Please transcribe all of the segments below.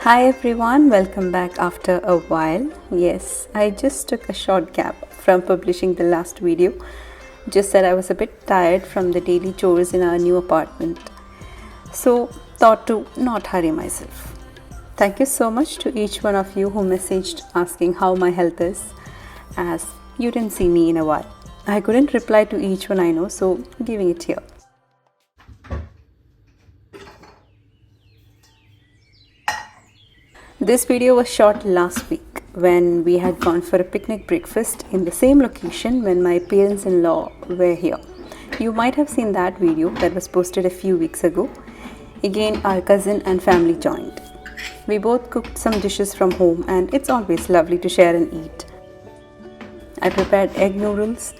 Hi everyone, welcome back after a while. Yes, I just took a short gap from publishing the last video. Just that I was a bit tired from the daily chores in our new apartment. So, thought to not hurry myself. Thank you so much to each one of you who messaged asking how my health is, as you didn't see me in a while. I couldn't reply to each one I know, so giving it here. This video was shot last week when we had gone for a picnic breakfast in the same location when my parents-in-law were here. You might have seen that video that was posted a few weeks ago. Again, our cousin and family joined. We both cooked some dishes from home and it's always lovely to share and eat. I prepared egg noodles,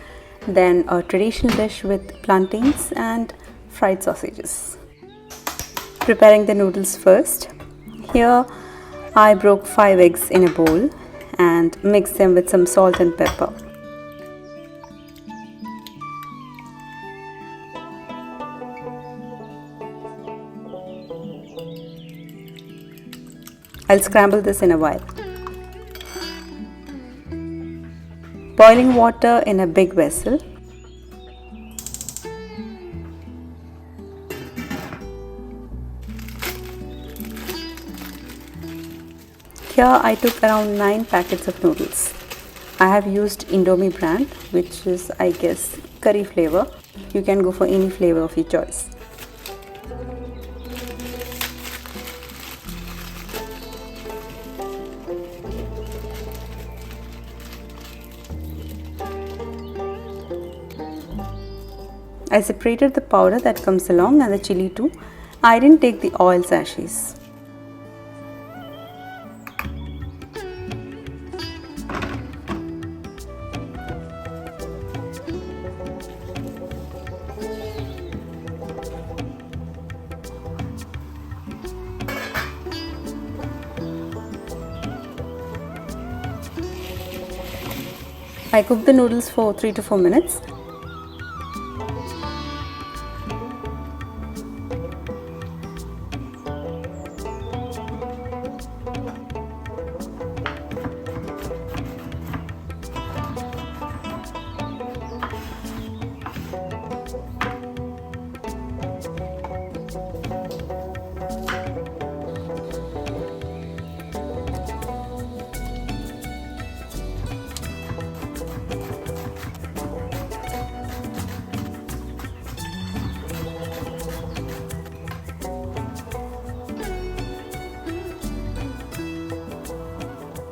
then a traditional dish with plantains and fried sausages. Preparing the noodles first. Here I broke 5 eggs in a bowl and mixed them with some salt and pepper. I'll scramble this in a while. Boiling water in a big vessel. Here I took around 9 packets of noodles. I have used Indomie brand, which is I guess curry flavor. You can go for any flavor of your choice. I separated the powder that comes along and the chili too. I didn't take the oil sachets. I cooked the noodles for 3 to 4 minutes.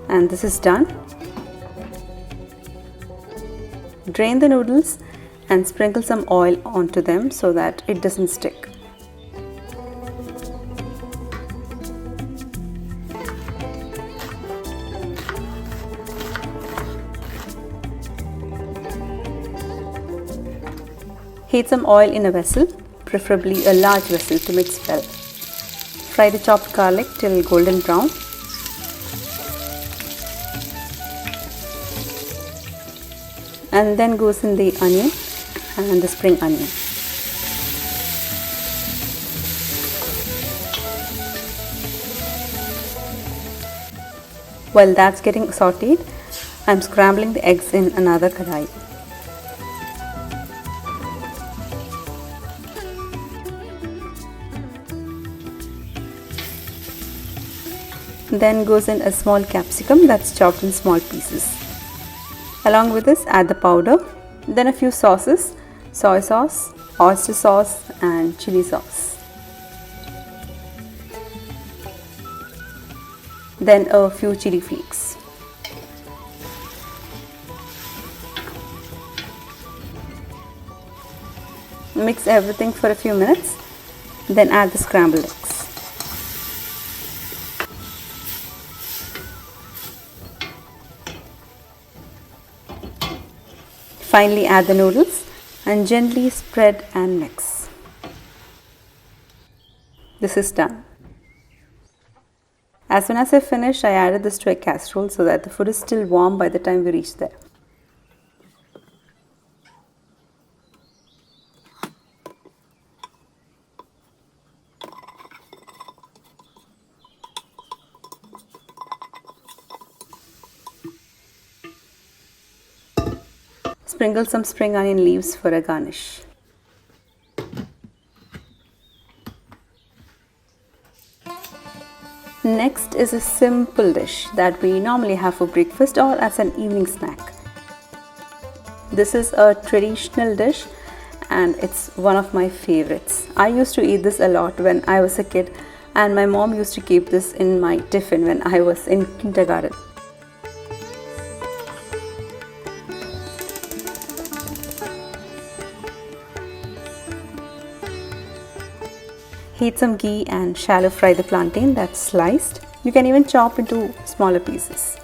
And this is done. Drain the noodles and sprinkle some oil onto them so that it doesn't stick. Heat some oil in a vessel, preferably a large vessel to mix well. Fry the chopped garlic till golden brown. And then goes in the onion and the spring onion. While that's getting sauteed, I'm scrambling the eggs in another kadai. Then goes in a small capsicum that's chopped in small pieces. Along with this, add the powder, then a few sauces, soy sauce, oyster sauce and chili sauce. Then a few chili flakes. Mix everything for a few minutes, then add the scrambled eggs. Finally add the noodles and gently spread and mix. This is done. As soon as I finished, I added this to a casserole so that the food is still warm by the time we reach there. sprinkle some spring onion leaves for a garnish. Next is a simple dish that we normally have for breakfast or as an evening snack. This is a traditional dish and it's one of my favorites. I used to eat this a lot when I was a kid, and my mom used to keep this in my tiffin when I was in kindergarten. Heat some ghee and shallow fry the plantain that's sliced. You can even chop into smaller pieces.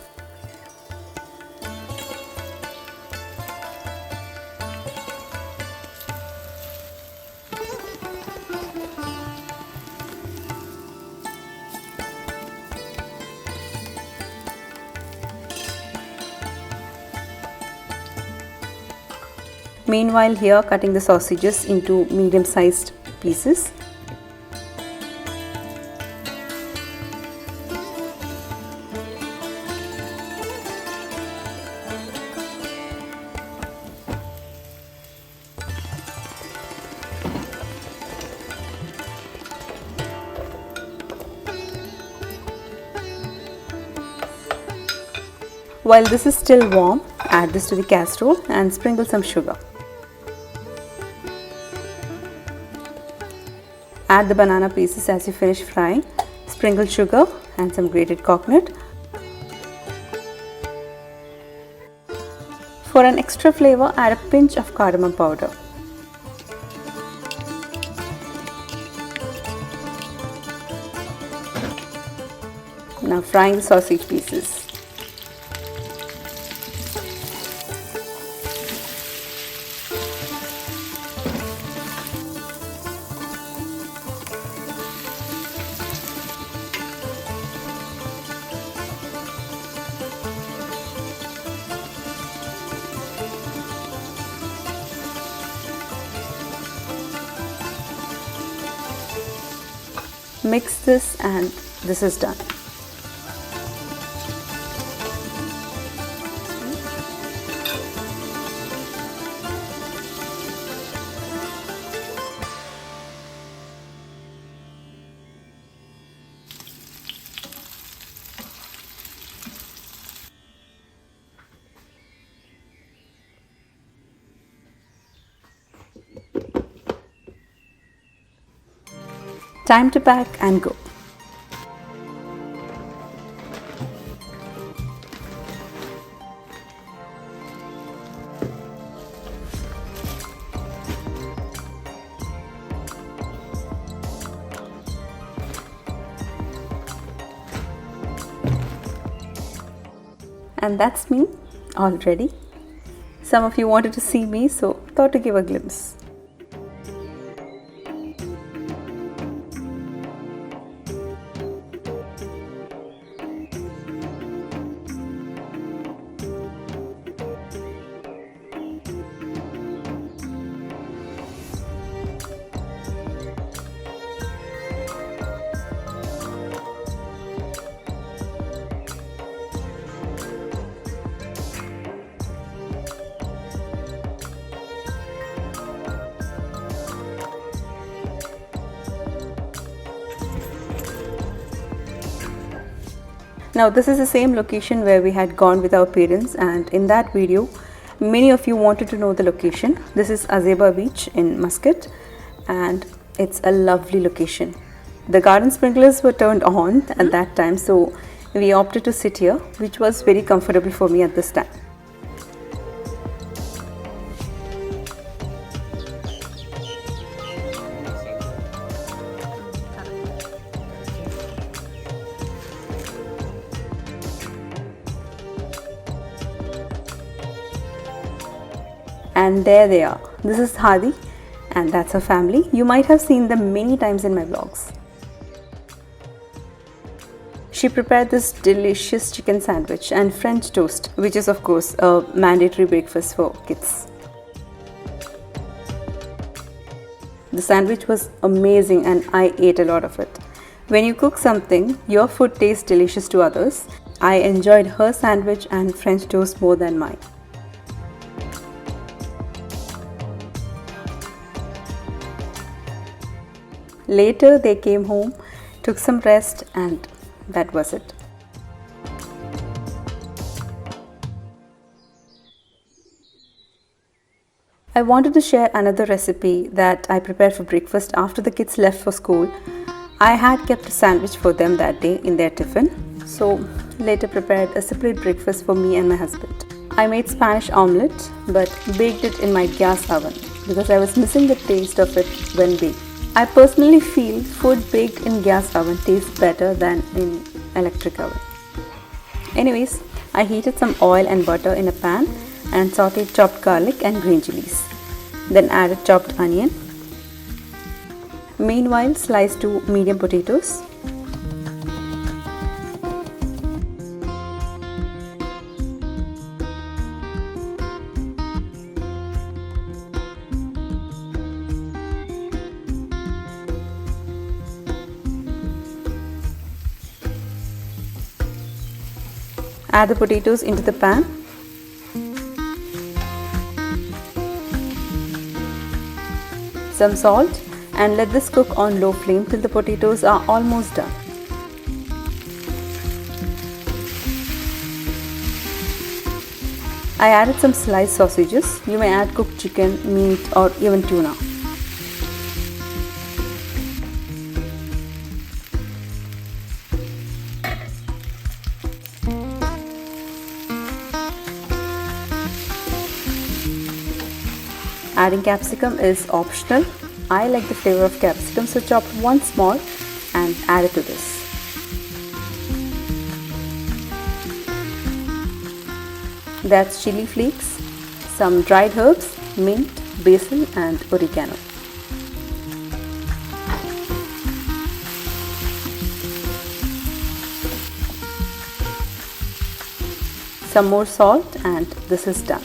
Meanwhile, here cutting the sausages into medium-sized pieces. While this is still warm, add this to the casserole and sprinkle some sugar. Add the banana pieces as you finish frying. Sprinkle sugar and some grated coconut. For an extra flavor, add a pinch of cardamom powder. Now frying the sausage pieces. Mix this and this is done. Time to pack and go. And that's me all ready. Some of you wanted to see me, so thought to give a glimpse. Now this is the same location where we had gone with our parents, and in that video many of you wanted to know the location. This is Azeba Beach in Muscat and it's a lovely location. The garden sprinklers were turned on at that time, so we opted to sit here, which was very comfortable for me at this time. And there they are. This is Hadi and that's her family. You might have seen them many times in my vlogs. She prepared this delicious chicken sandwich and French toast, which is of course a mandatory breakfast for kids. The sandwich was amazing and I ate a lot of it. When you cook something, your food tastes delicious to others. I enjoyed her sandwich and French toast more than mine. Later they came home, took some rest, and that was it. I wanted to share another recipe that I prepared for breakfast after the kids left for school. I had kept a sandwich for them that day in their tiffin, so later prepared a separate breakfast for me and my husband. I made Spanish omelette but baked it in my gas oven because I was missing the taste of it when baked. I personally feel food baked in gas oven tastes better than in electric oven. Anyways, I heated some oil and butter in a pan and sauteed chopped garlic and green chilies. Then added chopped onion. Meanwhile, sliced 2 medium potatoes. Add the potatoes into the pan. Some salt and let this cook on low flame till the potatoes are almost done. I added some sliced sausages. You may add cooked chicken, meat, or even tuna. Adding capsicum is optional. I like the flavor of capsicum, so chop one small and add it to this. That's chili flakes, some dried herbs, mint, basil and oregano. Some more salt and this is done.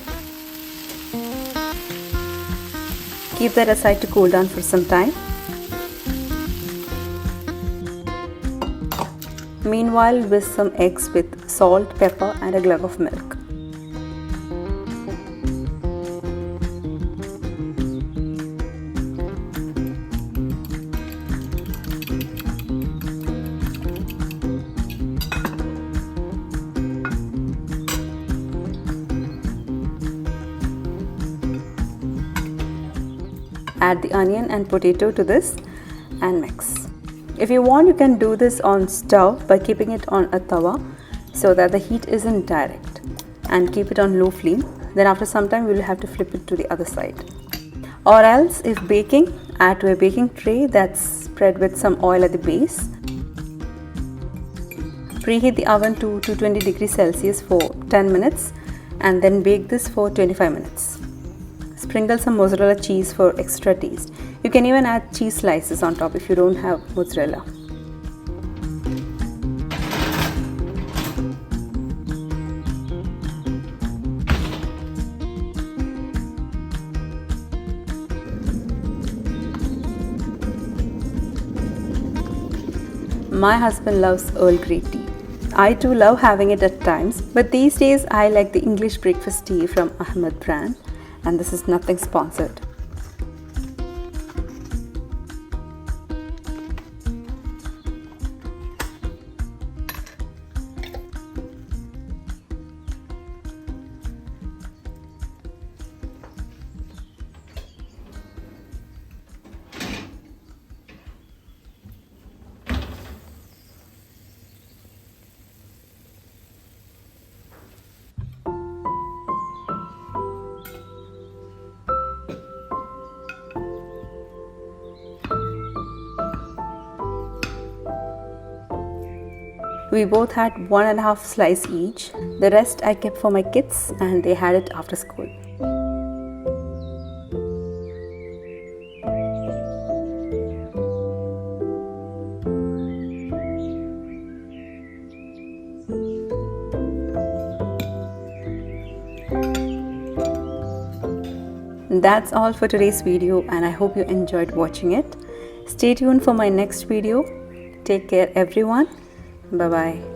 Keep that aside to cool down for some time. Meanwhile, whisk some eggs with salt, pepper and a glove of milk. Add the onion and potato to this and mix. If you want, you can do this on stove by keeping it on a tawa so that the heat isn't direct, and keep it on low flame. Then after some time we will have to flip it to the other side. Or else, if baking, add to a baking tray that's spread with some oil at the base. Preheat the oven to 220 degrees Celsius for 10 minutes and then bake this for 25 minutes. Sprinkle some mozzarella cheese for extra taste. You can even add cheese slices on top if you don't have mozzarella. My husband loves Earl Grey tea. I too love having it at times, but these days I like the English breakfast tea from Ahmed brand, and this is nothing sponsored. We both had 1.5 slice each. The rest I kept for my kids and they had it after school. That's all for today's video, and I hope you enjoyed watching it. Stay tuned for my next video. Take care everyone. Bye bye.